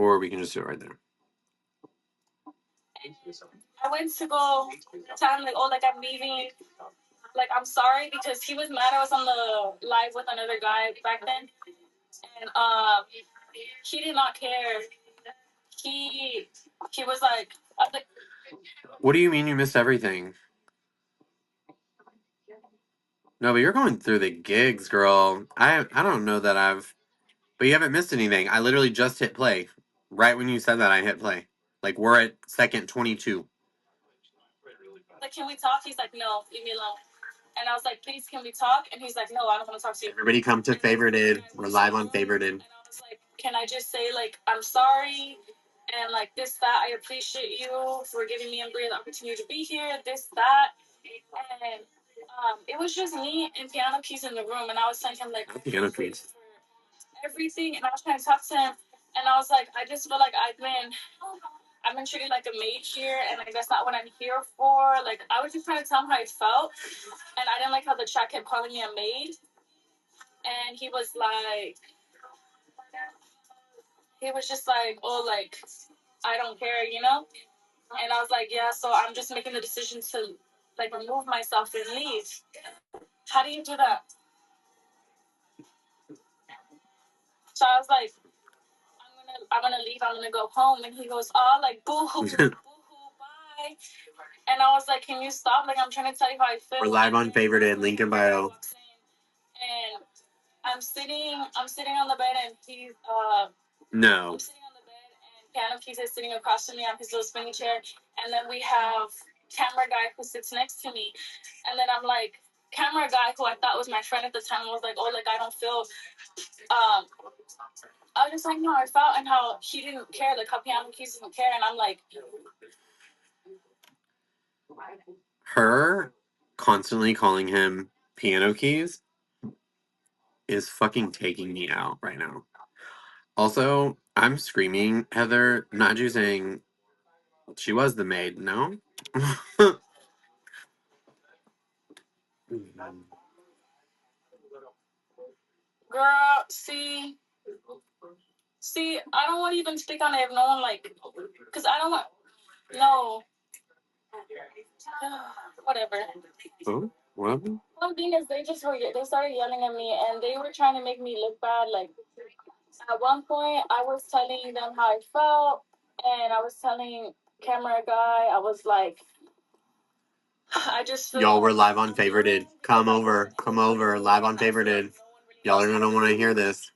Or we can just do it right there. I went to go tell him, like, oh, like, I'm leaving. Like, I'm sorry, because he was mad I was on the live with another guy back then. And he did not care. He was like, I was like, what do you mean you missed everything? No, but you're going through the gigs, girl. I don't know that but you haven't missed anything. I literally just hit play. Right when you said that, I hit play. Like, we're at second 22. like, can we talk? He's like, no, leave me alone. And I was like, please, can we talk? And he's like, no, I don't want to talk to you. Everybody come to Favorited. We're live on Favorited. And I was like, can I just say, like, I'm sorry, and like this, that, I appreciate you for giving me and Bria the opportunity to be here, this, that. And it was just me and Piano Keys in the room, and I was telling him, like, Piano Keys. everything, and I was trying to talk to him, and I was like, I just feel like I've been treated like a maid here, and like that's not what I'm here for. Like, I was just trying to tell him how I felt, and I didn't like how the chat kept calling me a maid. And he was just like, oh, like, I don't care, you know? And I was like, yeah, so I'm just making the decision to, like, remove myself and leave. How do you do that? So I was like, I'm gonna leave, I'm gonna go home. And he goes, oh, like, boo-hoo, boo-hoo, bye. And I was like, can you stop? Like, I'm trying to tell you how I feel. We're live on Favorited, link in bio. And I'm sitting on the bed, and he's, no. I'm sitting on the bed, and Piano Keys is sitting across from me on his little spinning chair. And then we have camera guy who sits next to me. And then I'm like, camera guy, who I thought was my friend at the time, was like, oh, like, I don't feel, I was just like, no, I felt, and how he didn't care, like, how Piano Keys didn't care. And I'm like, her constantly calling him Piano Keys is fucking taking me out right now. Also, I'm screaming, Heather, not you saying she was the maid, no? girl, see, I don't want to even speak on it if no one, like, because I don't want, no. Whatever. Oh, what happened? One thing is, they started yelling at me, and they were trying to make me look bad. Like, at one point, I was telling them how I felt, and I was telling camera guy, I was like, I just feel. Y'all, we're live on Favorited. Come over, live on Favorited. Y'all are gonna want to hear this.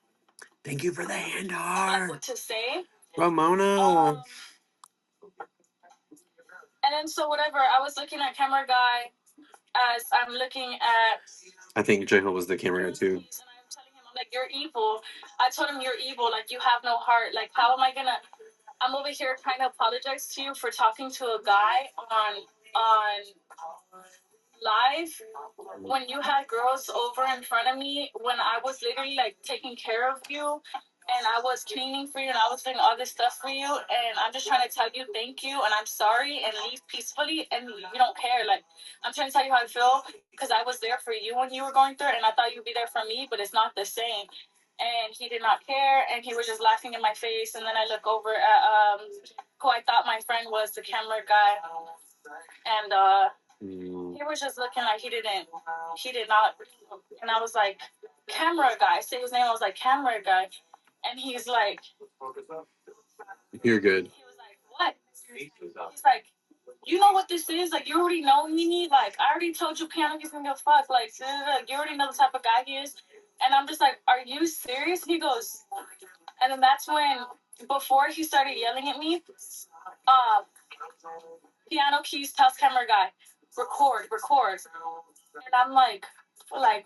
Thank you for the hand heart. What to say, Ramona. And then, so whatever, I was looking at camera guy as I'm looking at. I think J-Ho was the camera guy too. And I'm telling him, I'm like, you're evil. I told him, you're evil. Like, you have no heart. Like, how am I gonna? I'm over here trying to apologize to you for talking to a guy on live when you had girls over in front of me, when I was literally, like, taking care of you, and I was cleaning for you, and I was doing all this stuff for you, and I'm just trying to tell you thank you, and I'm sorry, and leave peacefully, and you don't care. Like, I'm trying to tell you how I feel, because I was there for you when you were going through it, and I thought you'd be there for me, but it's not the same. And he did not care, and he was just laughing in my face. And then I look over at who I thought my friend was, the camera guy, and he was just looking like he did not. And I was like, camera guy, say his name. I was like, camera guy, and he's like, you're good. He was like, what? He's like, you know what this is? Like, you already know me. Like, I already told you Piano Keys gonna give a fuck. Like, you already know the type of guy he is. And I'm just like, are you serious? He goes, and then that's when, before he started yelling at me, Piano Keys tells camera guy, record. And I'm like,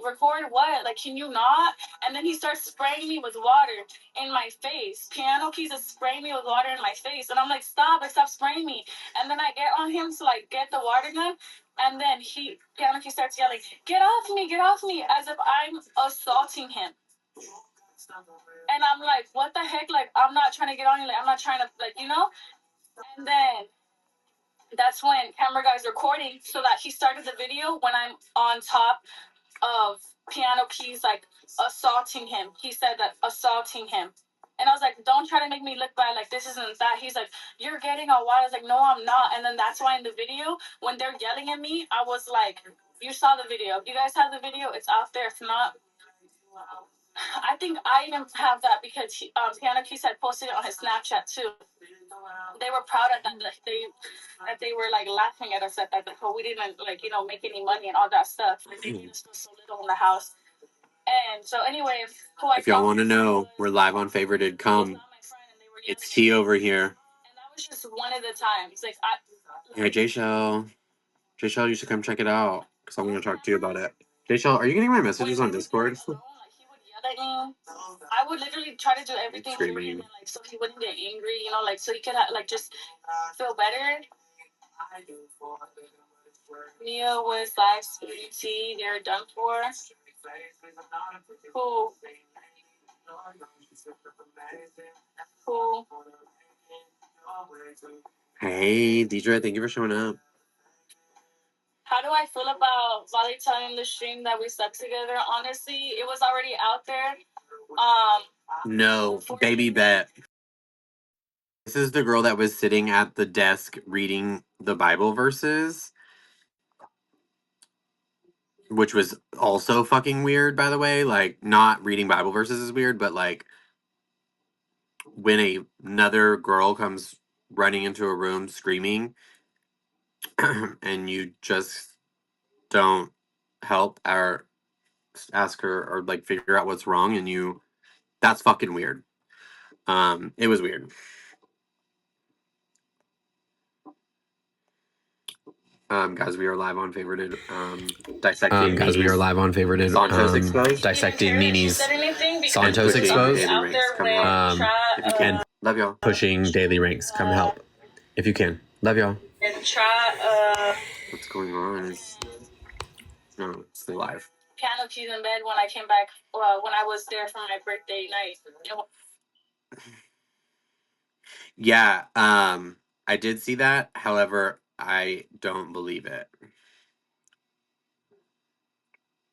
record what? Like, can you not? And then he starts spraying me with water in my face. Piano Keys is spraying me with water in my face. And I'm like, stop spraying me. And then I get on him to, like, get the water gun. And then Piano Keys starts yelling, get off me, as if I'm assaulting him. And I'm like, what the heck? Like, I'm not trying to get on you. Like, I'm not trying to, like, you know? And then that's when camera guy's recording, so that he started the video when I'm on top of Piano Keys, like, assaulting him. He said that, assaulting him. And I was like, don't try to make me look bad. Like, this isn't that. He's like, you're getting all wild. I was like, no, I'm not. And then that's why in the video, when they're yelling at me, I was like, you saw the video. If you guys have the video, it's out there. If not, I think I even have that because Piano Keys had posted it on his Snapchat too. They were proud of that. They were like laughing at us at that. Like, oh, we didn't like make any money and all that stuff. Like, they made us feel so little in the house. And so anyway, if y'all want to know, we're live on Favorited. Come, it's T over here. And that was just one of the times. Like, hey, J Shell, you should come check it out because I want to talk to you about it. J Shell, are you getting my messages on Discord? He would yell at me. I would literally try to do everything for him, like so he wouldn't get angry, like so he could like just feel better. Mia was like, "Sweetie, they're done for." Cool. Cool. Hey, Deidre, thank you for showing up. How do I feel about Vali telling the stream that we slept together? Honestly, it was already out there. No, baby bet. This is the girl that was sitting at the desk reading the Bible verses, which was also fucking weird, by the way. Like, not reading Bible verses is weird, but like when another girl comes running into a room screaming and you just don't help or ask her or like figure out what's wrong, and that's fucking weird. It was weird. Guys, we are live on Favorited. Dissecting. Guys, we are live on Favorited. Santos exposed. Dissecting Nini's Santos exposed. If you can, love y'all. Pushing daily ranks. Come help if you can. Love y'all. And try. What's going on? No, it's still live. Piano Keys in bed when I came back. When I was there for my birthday night. Yeah. I did see that. However, I don't believe it.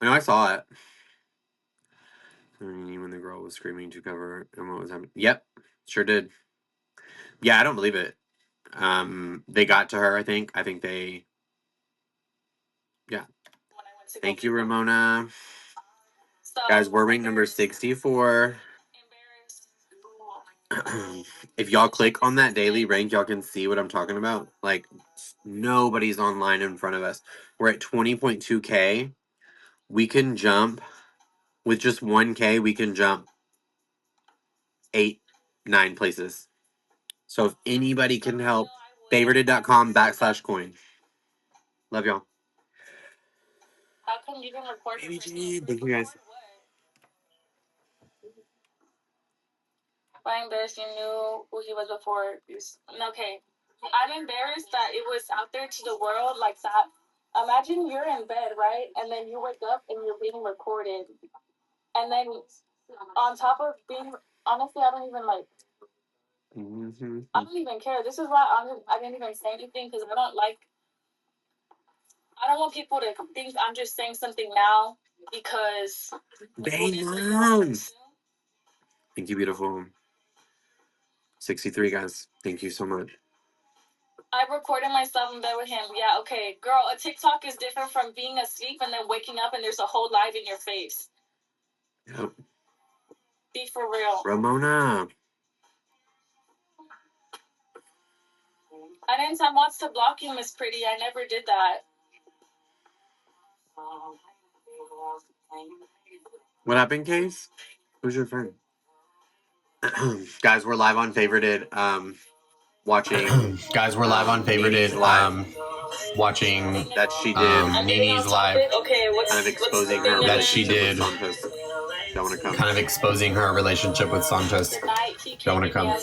I know I saw it. When the girl was screaming to cover and what was happening. Yep, sure did. Yeah, I don't believe it. They got to her, I think. I think they... Yeah. Thank you, Ramona. Guys, we're ranked number 64. If y'all click on that daily rank, y'all can see what I'm talking about. Like, nobody's online in front of us. We're at 20.2K. We can jump... With just 1K, we can jump 8, 9 places. So if anybody can help, favorited.com/coin. Love y'all. How come you didn't record? Baby G, thank you guys. I'm embarrassed you knew who he was before. Okay. I'm embarrassed that it was out there to the world like that. Imagine you're in bed, right? And then you wake up and you're being recorded. And then on top of being, honestly, I don't even like, I don't even care. This is why I didn't even say anything because I don't want people to think I'm just saying something now because they know. Thank you, beautiful. 63 guys. Thank you so much. I recorded myself in bed with him. Yeah, okay. Girl, a TikTok is different from being asleep and then waking up and there's a whole live in your face. Yep. Be for real. Ramona. I didn't want to block you, Miss Pretty. I never did that. What happened, Case? Who's your friend? Guys, we're live on Favorited. Watching. Guys, we're live on Favorited. Watching that she did. Nini's live. Okay, kind of exposing her that she did. Don't want to come. Kind of exposing her relationship with Santos. Don't want to come.